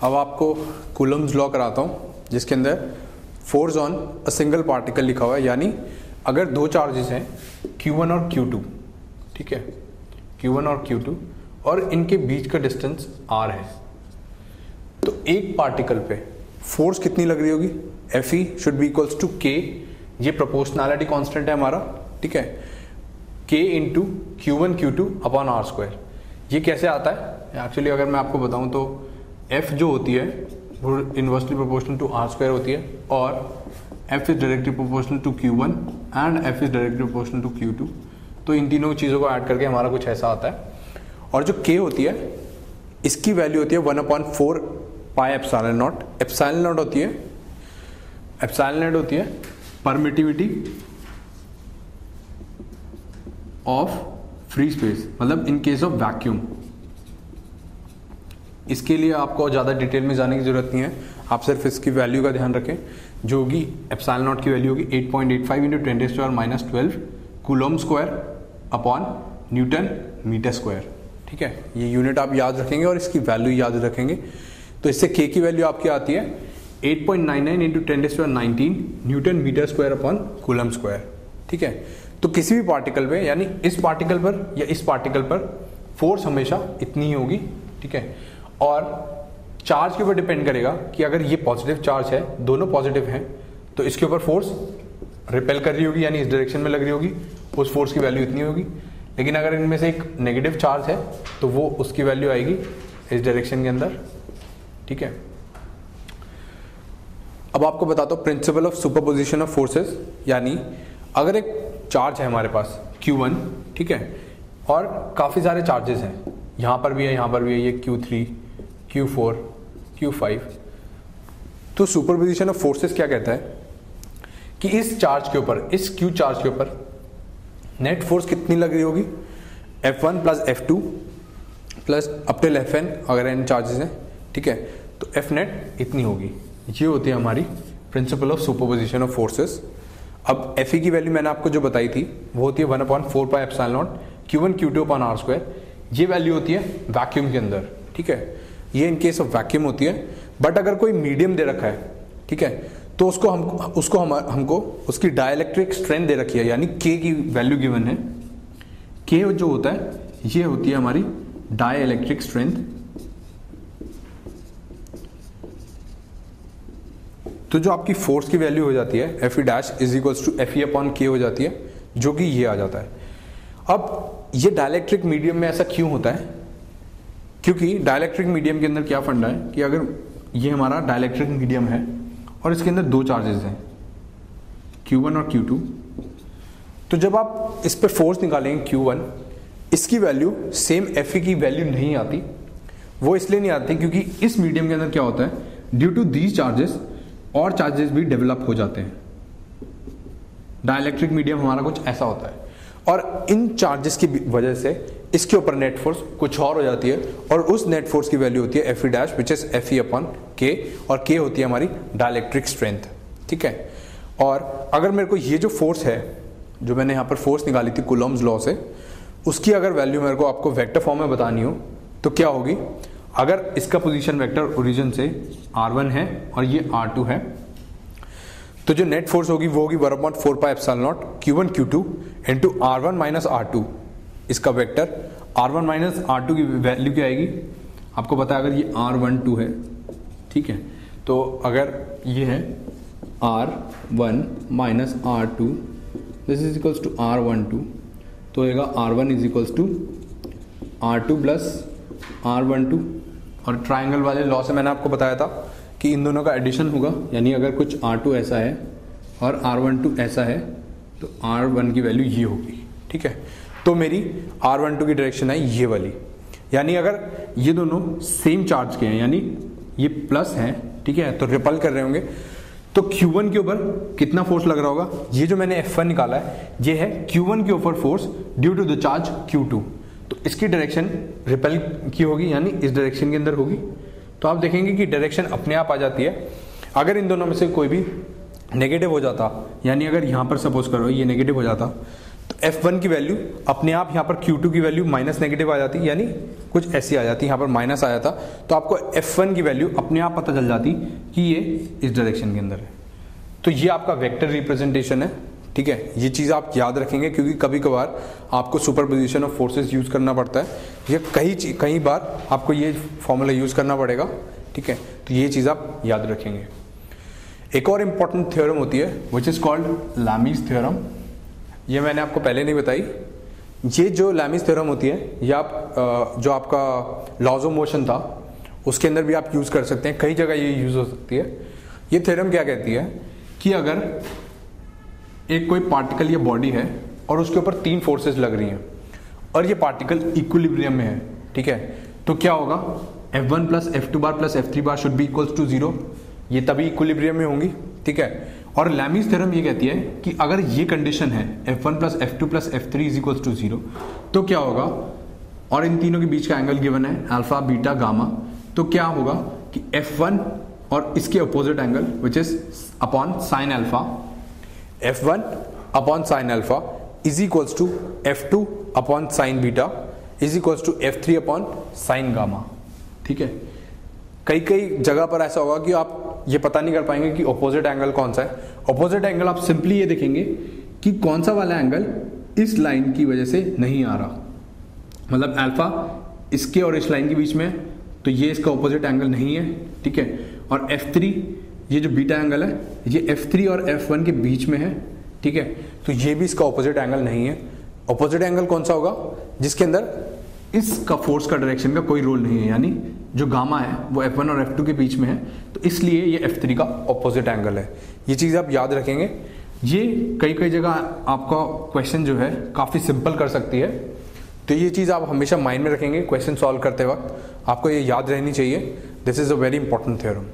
अब आपको Coulomb's law कराता हूँ जिसके अंदर force on a single particle लिखा हुआ है, यानी अगर दो चार्जेस हैं Q1 और Q2, ठीक है, Q1 और Q2 और इनके बीच का डिस्टेंस R है, तो एक पार्टिकल पे फोर्स कितनी लग रही होगी? Fe should be equals to K, ये प्रोपोर्शनैलिटी कांस्टेंट है हमारा, ठीक है, K into Q1 Q2 upon R square. ये कैसे आता है एक्चुअली अगर मैं आपको बताऊं तो F जो होती है वो inversely proportional to R square होती है और F is directly proportional to Q1 and F is directly proportional to Q2। तो इन तीनों चीज़ों को ऐड करके हमारा कुछ ऐसा आता है। और जो K होती है इसकी वैल्यू होती है 1/4 pi epsilon not. Epsilon not होती है परमिटिविटी ऑफ फ्री स्पेस, मतलब इन केस ऑफ वैक्यूम। इसके लिए आपको ज़्यादा डिटेल में जाने की जरूरत नहीं है, आप सिर्फ इसकी वैल्यू का ध्यान रखें जो होगी एप्सिलॉन नॉट की वैल्यू होगी 8.85 into 10⁻⁻12 coulomb square upon newton metre square, ठीक है। ये यूनिट आप याद रखेंगे और इसकी वैल्यू याद रखेंगे। तो इससे K की वैल्यू आपकी आती है 8.99 into 10⁻19 newton metre square upon coulomb square, ठीक है। तो किसी भी पार्टिकल पे, यानी इस पार्टिकल पर या इस पार्टिकल पर फोर्स हमेशा इतनी ही होगी, ठीक है। और चार्ज के ऊपर डिपेंड करेगा कि अगर ये पॉजिटिव चार्ज है, दोनों पॉजिटिव हैं, तो इसके ऊपर फोर्स रिपेल कर रही होगी, यानी इस डायरेक्शन में लग रही होगी, उस फोर्स की वैल्यू इतनी होगी। लेकिन अगर इनमें से एक नेगेटिव चार्ज है तो वो उसकी वैल्यू आएगी इस डायरेक्शन के अंदर, ठीक है। अब आपको बताता हूँ principle of superposition of forces, यानी अगर एक चार्ज है हमारे पास Q1, ठीक है, और काफ़ी सारे चार्जेस हैं, यहाँ पर भी है, यहाँ पर भी है, ये Q3, Q4, Q5, तो सुपरपोजिशन ऑफ फोर्सेस क्या कहता है कि इस चार्ज के ऊपर, इस Q चार्ज के ऊपर नेट फोर्स कितनी लग रही होगी? F1 plus F2 plus up till Fn, अगर n चार्जेस हैं, ठीक है, तो F नेट इतनी होगी। ये होती है हमारी principle of superposition of forces. अब Fe की वैल्यू मैंने आपको जो बताई थी वो होती है 1/4 pi epsilon not Q1 Q2 upon R square. ये वैल्यू होती है वैक्यूम के अंदर, ठीक है, ये इन केस ऑफ वैक्यूम होती है। बट अगर कोई मीडियम दे रखा है, ठीक है, तो हमको उसकी डाइलेक्ट्रिक स्ट्रेंथ दे रखी है, यानी K की वैल्यू गिवन है। K जो होता है ये होती है हमारी डाइलेक्ट्रिक स्ट्रेंथ। तो जो आपकी फोर्स की वैल्यू हो जाती है Fe dash is equals to Fe upon K हो जाती है, जो कि ये आ जाता है। अब ये डाइलेक्ट्रिक मीडियम में ऐसा क्यों होता है? क्योंकि डाइलेक्ट्रिक मीडियम के अंदर क्या फंडा है कि अगर ये हमारा डाइलेक्ट्रिक मीडियम है और इसके अंदर दो चार्जेस हैं Q1 और Q2, तो जब आप इस पर फोर्स निकालेंगे Q1, इसकी वैल्यू सेम Fe की वैल्यू नहीं आती। वो इसलिए नहीं आती क्योंकि इस मीडियम के अंदर क्या होता है, ड्यू टू दीज चार्जेस और चार्जेस भी डेवलप हो जाते हैं। डाइलेक्ट्रिक मीडियम हमारा कुछ ऐसा होता है और इन चार्जेस की वजह से इसके ऊपर नेट फोर्स कुछ और हो जाती है और उस नेट फोर्स की वैल्यू होती है Fe dash which is Fe upon K, और K होती है हमारी डाइलेक्ट्रिक स्ट्रेंथ, ठीक है। और अगर मेरे को ये जो फोर्स है, जो मैंने यहाँ पर फोर्स निकाली थी कूलम्स लॉ से, उसकी अगर वैल्यू मेरे को आपको वेक्टर फॉर्म में बतानी हो तो क्या होगी? अगर इसका पोजीशन वेक्टर ओरिजिन से R1 है और ये R2 है, तो जो नेट फोर्स होगी वो होगी 1/4 pi epsilon not Q1 Q2 into R1 minus R2। इसका वेक्टर R1 माइनस R2 की वैल्यू क्या आएगी? आपको पता है अगर ये R12 है, ठीक है, तो अगर ये है R1 minus R2 this is equals to R12, तो होगा R1 is equals to R2 plus R12। और ट्राइंगल वाले लॉ से मैंने आपको बताया था कि इन दोनों का एडिशन होगा, यानी अगर कुछ R2 ऐसा है और R12 ऐसा है तो R1 की वैल्यू ये होगी, ठीक है। तो मेरी R12 की डायरेक्शन है ये वाली, यानी अगर ये दोनों सेम चार्ज के हैं, यानी ये प्लस है, ठीक है, तो रिपल कर रहे होंगे, तो Q1 के ऊपर कितना फोर्स लग रहा होगा? ये जो मैंने F1 निकाला है ये है Q1 के ऊपर force due to the charge Q2, तो इसकी डायरेक्शन रिपेल की होगी, यानी इस डायरेक्शन के अंदर होगी। तो आप देखेंगे कि डायरेक्शन अपने आप आ जाती है। अगर इन दोनों में से कोई भी नेगेटिव हो जाता, यानी अगर यहाँ पर सपोज करो ये नेगेटिव हो जाता, तो F1 की वैल्यू अपने आप यहाँ पर Q2 की वैल्यू माइनस नेगेटिव आ जाती, यानी कुछ ऐसी आ जाती, यहाँ पर माइनस आया था तो आपको F1 की वैल्यू अपने आप पता चल जाती कि ये इस डायरेक्शन के अंदर है। तो ये आपका वेक्टर रिप्रेजेंटेशन है, ठीक है। ये चीज़ आप याद रखेंगे क्योंकि कभी कभार आपको सुपरपोजिशन ऑफ फोर्सेस यूज़ करना पड़ता है, ये कई बार आपको ये फॉर्मूला यूज़ करना पड़ेगा, ठीक है। तो ये चीज़ आप याद रखेंगे। एक और इम्पॉर्टेंट थ्योरम होती है विच इज़ कॉल्ड लैमीज थ्योरम। ये मैंने आपको पहले नहीं बताई। ये जो लैमीज थ्योरम होती है ये आप जो आपका लॉज ऑफ मोशन था उसके अंदर भी आप यूज़ कर सकते हैं, कई जगह ये यूज़ हो सकती है। ये थ्योरम क्या कहती है कि अगर एक कोई पार्टिकल या बॉडी है और उसके ऊपर 3 फोर्सेस लग रही हैं और ये पार्टिकल इक्विलिब्रियम में है, ठीक है, तो क्या होगा, F1 plus F2 bar plus F3 bar should be equals to 0। ये तभी इक्विलिब्रियम में होंगी, ठीक है। और लैमीज थ्योरम ये कहती है कि अगर ये कंडीशन है F1 plus F2 plus F3 is equals to 0 तो क्या होगा, और इन तीनों के बीच का एंगल गिवन है अल्फा बीटा गामा, तो क्या होगा कि F1 और इसके opposite angle which is upon sine alpha, F1 upon sine alpha is equals to F2 upon sine beta is equals to F3 upon sine gamma, ठीक है। कई जगह पर ऐसा होगा कि आप ये पता नहीं कर पाएंगे कि ऑपोजिट एंगल कौन सा है। ऑपोजिट एंगल आप सिंपली ये देखेंगे कि कौन सा वाला एंगल इस लाइन की वजह से नहीं आ रहा, मतलब अल्फा इसके और इस लाइन के बीच में, तो ये इसका ऑपोजिट एंगल नहीं है, ठीक है। और F3 ये जो बीटा एंगल है ये F3 और F1 के बीच में है, ठीक है, तो ये भी इसका ऑपोजिट एंगल नहीं है। ऑपोजिट एंगल कौन सा होगा, जिसके अंदर इसका फोर्स का डायरेक्शन का कोई रोल नहीं है, यानी जो गामा है वो F1 और F2 के बीच में है, तो इसलिए ये F3 का ऑपोजिट एंगल है। ये चीज़ आप याद रखेंगे। ये कई जगह आपका क्वेश्चन जो है काफ़ी सिंपल कर सकती है, तो ये चीज़ आप हमेशा माइंड में रखेंगे क्वेश्चन सॉल्व करते वक्त, आपको ये याद रहनी चाहिए। This is a very important theorem.